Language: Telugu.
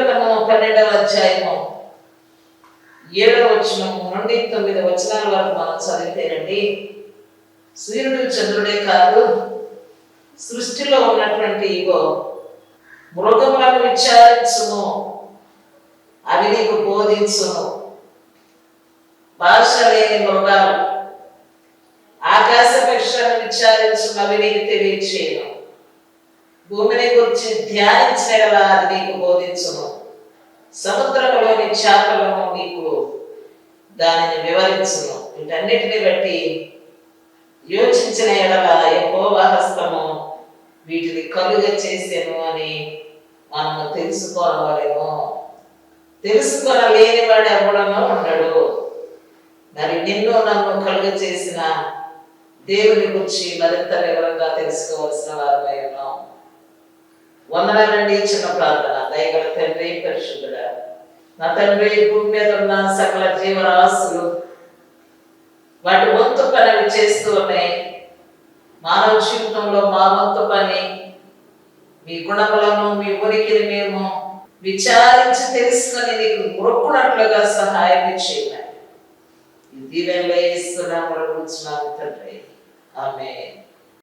గ్రంథము 12వ అధ్యాయము 7వ వచనం నుండి 9 వచనాల వరకు మనం చదివితేనండి, సూర్యుడు చంద్రుడే కాదు, సృష్టిలో ఉన్నటువంటి మృగములను విచారించును, అవి నీకు బోధించును. భాష లేని మృగాలు, ఆకాశ పక్షులను విచారించును, అవి నీకు తెలియచేయను. భూమిని గురించి ధ్యానించిన అది నీకు బోధించును. సముద్రంలోని చేపలను నీకు దానిని వివరించును. వీటన్నిటిని బట్టి యోచించిన ఎడల యెహోవా హస్తము వీటిని కలుగ చేసేను అని మనము తెలుసుకోవాలేమో. తెలుసుకొనలేని వాడు ఎవడనో ఉండడు. మరి నిన్ను నన్ను కలుగ చేసిన దేవుని గురించి మరింత వివరంగా తెలుసుకోవాల్సిన వారమై ఉన్నాం. వందనాలండి. చిన్న ప్రార్థన. దయగల తండ్రి, పరిశుద్ధుడా, నా తండ్రి, భూమి మీద ఉన్న సకల జీవరాశులు వాటి వంతు పని అవి చేస్తూ ఉన్నాయి. మానవ జీవితంలో మా వంతు పని మీ గుణములను, మీ ఉనికిని మేము విచారించి తెలుసుకొని నీకు మొక్కునట్లుగా సహాయం చేయాలి. ఈ దీవెనలో యేసు నామములో కూర్చున్నాము తండ్రి. ఆమేన్.